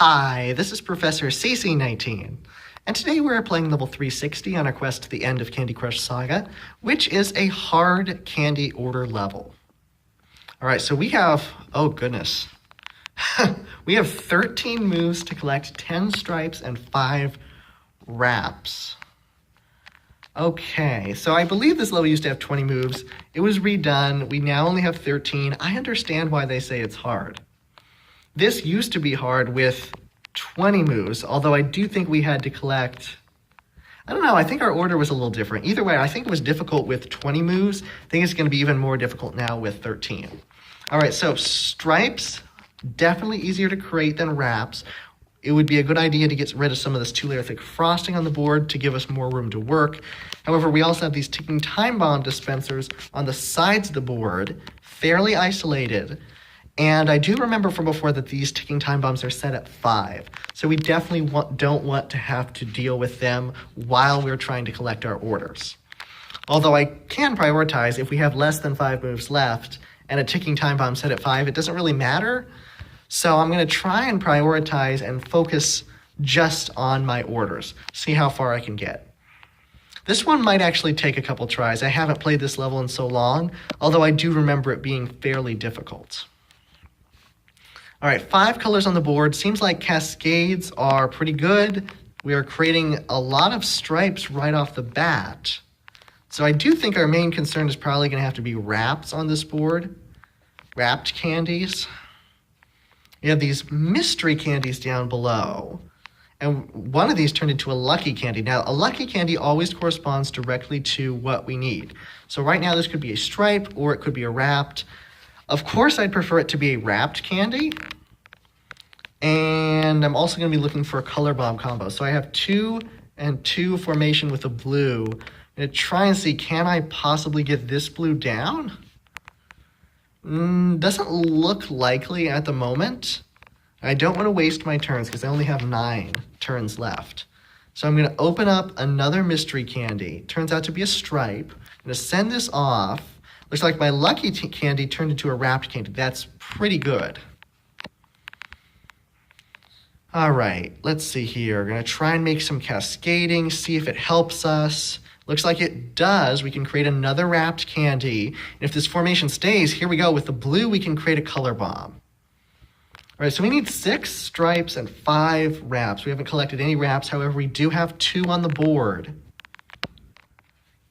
Hi, this is Professor CC19, and today we're playing level 360 on our quest to the end of Candy Crush Saga, which is a hard candy order level. Alright, so we have, oh goodness, we have 13 moves to collect 10 stripes and 5 wraps. Okay, so I believe this level used to have 20 moves. It was redone. We now only have 13. I understand why they say it's hard. This used to be hard with 20 moves, although I do think we had to collect, I don't know, I think our order was a little different. Either way, I think it was difficult with 20 moves. I think it's going to be even more difficult now with 13. All right, so stripes, definitely easier to create than wraps. It would be a good idea to get rid of some of this 2-layer thick frosting on the board to give us more room to work. However, we also have these ticking time bomb dispensers on the sides of the board, fairly isolated. And I do remember from before that these ticking time bombs are set at 5. So we definitely don't want to have to deal with them while we're trying to collect our orders. Although I can prioritize if we have less than 5 moves left and a ticking time bomb set at 5, it doesn't really matter. So I'm going to try and prioritize and focus just on my orders, see how far I can get. This one might actually take a couple tries. I haven't played this level in so long, although I do remember it being fairly difficult. All right, 5 colors on the board. Seems like cascades are pretty good. We are creating a lot of stripes right off the bat. So I do think our main concern is probably going to have to be wraps on this board. Wrapped candies. We have these mystery candies down below. And one of these turned into a lucky candy. Now, a lucky candy always corresponds directly to what we need. So right now this could be a stripe or it could be a wrapped. Of course, I'd prefer it to be a wrapped candy. And I'm also going to be looking for a color bomb combo. So I have 2 and 2 formation with a blue. I'm going to try and see, can I possibly get this blue down? Doesn't look likely at the moment. I don't want to waste my turns because I only have 9 turns left. So I'm going to open up another mystery candy. Turns out to be a stripe. I'm going to send this off. Looks like my lucky candy turned into a wrapped candy. That's pretty good. All right, let's see here. We're going to try and make some cascading, see if it helps us. Looks like it does. We can create another wrapped candy. And if this formation stays, here we go. With the blue, we can create a color bomb. All right, so we need 6 stripes and 5 wraps. We haven't collected any wraps. However, we do have 2 on the board.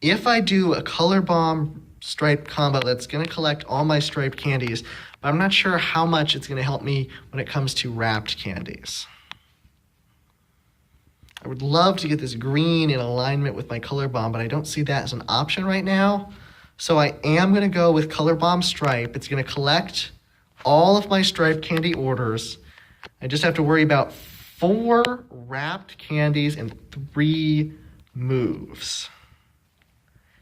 If I do a color bomb stripe combo, that's going to collect all my striped candies, but I'm not sure how much it's going to help me when it comes to wrapped candies. I would love to get this green in alignment with my color bomb, but I don't see that as an option right now. So I am going to go with color bomb stripe. It's going to collect all of my striped candy orders. I just have to worry about 4 wrapped candies and 3 moves.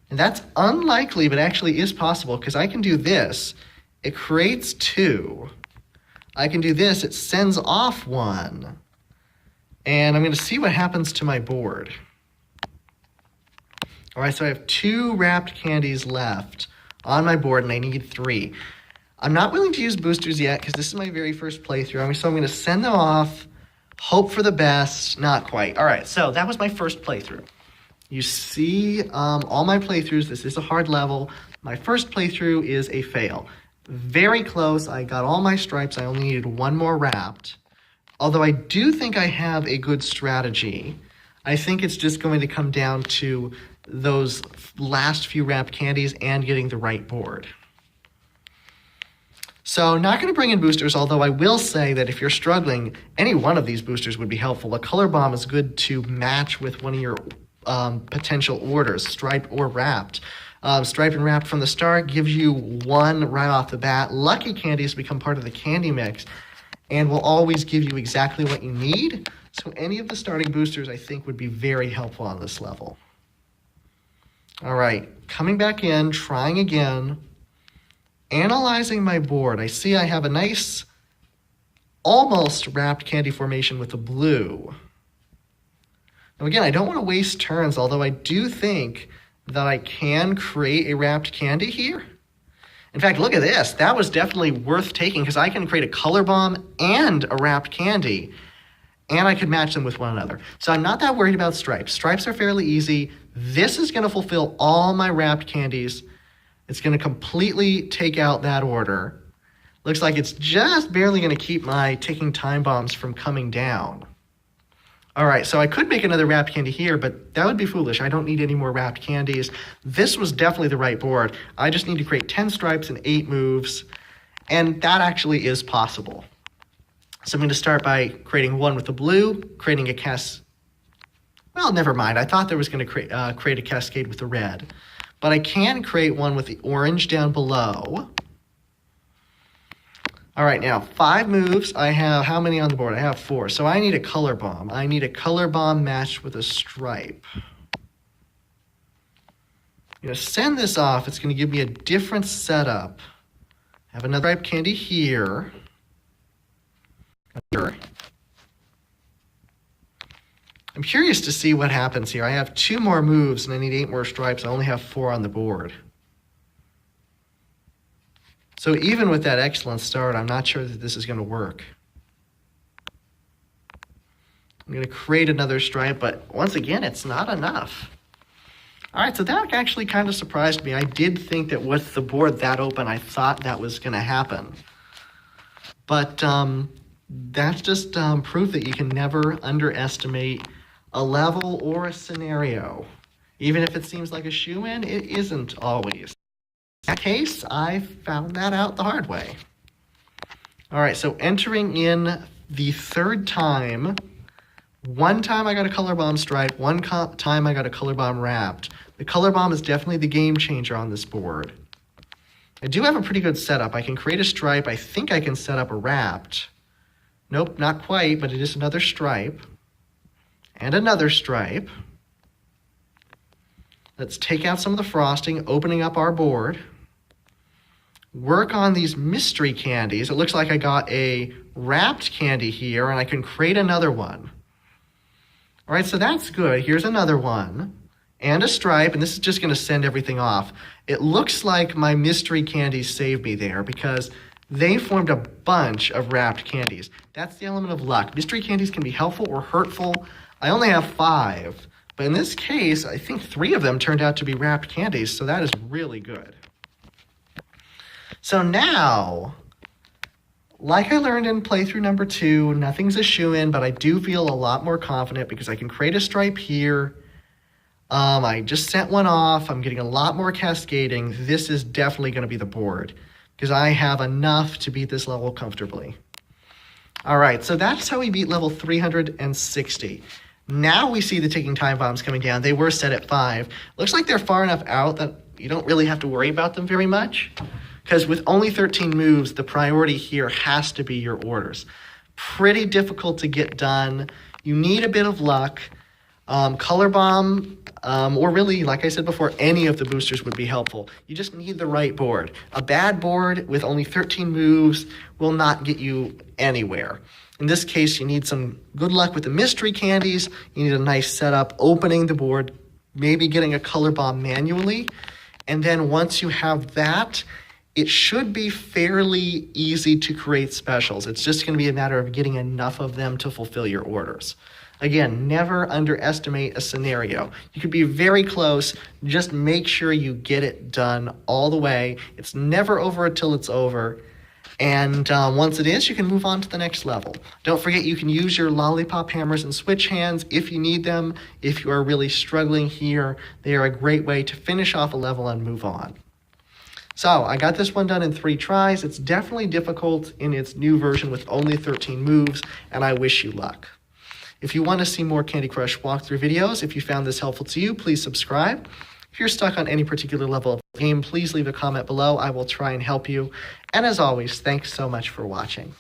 And that's unlikely, but actually is possible, because I can do this. It creates 2. I can do this. It sends off 1. And I'm going to see what happens to my board. All right, so I have 2 wrapped candies left on my board, and I need 3. I'm not willing to use boosters yet, because this is my very first playthrough. So I'm going to send them off, hope for the best. Not quite. All right, so that was my first playthrough. You see all my playthroughs. This is a hard level. My first playthrough is a fail. Very close. I got all my stripes. I only needed 1 more wrapped. Although I do think I have a good strategy. I think it's just going to come down to those last few wrapped candies and getting the right board. So not going to bring in boosters, although I will say that if you're struggling, any one of these boosters would be helpful. A color bomb is good to match with one of your potential orders, striped or wrapped. Striped and wrapped from the start gives you 1 right off the bat. Lucky candies become part of the candy mix and will always give you exactly what you need. So any of the starting boosters I think would be very helpful on this level. All right, coming back in, trying again, analyzing my board. I see I have a nice almost wrapped candy formation with the blue. Now again, I don't want to waste turns, although I do think that I can create a wrapped candy here. In fact, look at this. That was definitely worth taking because I can create a color bomb and a wrapped candy. and I could match them with one another. So I'm not that worried about stripes. Stripes are fairly easy. This is going to fulfill all my wrapped candies. It's going to completely take out that order. Looks like it's just barely going to keep my ticking time bombs from coming down. All right, so I could make another wrapped candy here, but that would be foolish. I don't need any more wrapped candies. This was definitely the right board. I just need to create 10 stripes and 8 moves, and that actually is possible. So I'm going to start by creating one with the blue, creating a well, never mind. I thought there was going to create a cascade with the red, but I can create one with the orange down below. All right, now 5 moves. I have how many on the board? I have 4. So I need a color bomb. I need a color bomb matched with a stripe. I'm going to send this off. It's going to give me a different setup. I have another stripe candy here. I'm curious to see what happens here. I have 2 more moves and I need 8 more stripes. I only have 4 on the board. So even with that excellent start, I'm not sure that this is going to work. I'm going to create another stripe, but once again, it's not enough. All right, so that actually kind of surprised me. I did think that with the board that open, I thought that was going to happen. But that's just proof that you can never underestimate a level or a scenario. Even if it seems like a shoo-in, it isn't always. In that case, I found that out the hard way. All right, so entering in the 3rd time, one time I got a color bomb stripe, one time I got a color bomb wrapped. The color bomb is definitely the game changer on this board. I do have a pretty good setup. I can create a stripe. I think I can set up a wrapped. Nope, not quite, but it is another stripe. And another stripe. Let's take out some of the frosting, opening up our board. Work on these mystery candies. It looks like I got a wrapped candy here, and I can create another one. All right, so that's good. Here's another one, and a stripe, and this is just going to send everything off. It looks like my mystery candies saved me there because they formed a bunch of wrapped candies. That's the element of luck. Mystery candies can be helpful or hurtful. I only have 5, but in this case, I think 3 of them turned out to be wrapped candies, so that is really good. So now, like I learned in playthrough number 2, nothing's a shoo-in, but I do feel a lot more confident because I can create a stripe here. I just sent one off. I'm getting a lot more cascading. This is definitely going to be the board because I have enough to beat this level comfortably. All right, so that's how we beat level 360. Now we see the ticking time bombs coming down. They were set at 5. Looks like they're far enough out that you don't really have to worry about them very much. Because with only 13 moves, the priority here has to be your orders. Pretty difficult to get done. You need a bit of luck. Color bomb, or really, like I said before, any of the boosters would be helpful. You just need the right board. A bad board with only 13 moves will not get you anywhere. In this case, you need some good luck with the mystery candies. You need a nice setup, opening the board, maybe getting a color bomb manually. And then once you have that, it should be fairly easy to create specials. It's just going to be a matter of getting enough of them to fulfill your orders. Again, never underestimate a scenario. You could be very close. Just make sure you get it done all the way. It's never over until it's over. And once it is, you can move on to the next level. Don't forget you can use your lollipop hammers and switch hands if you need them. If you are really struggling here, they are a great way to finish off a level and move on. So I got this one done in 3 tries. It's definitely difficult in its new version with only 13 moves, and I wish you luck. If you want to see more Candy Crush walkthrough videos, if you found this helpful to you, please subscribe. If you're stuck on any particular level of the game, please leave a comment below. I will try and help you. And as always, thanks so much for watching.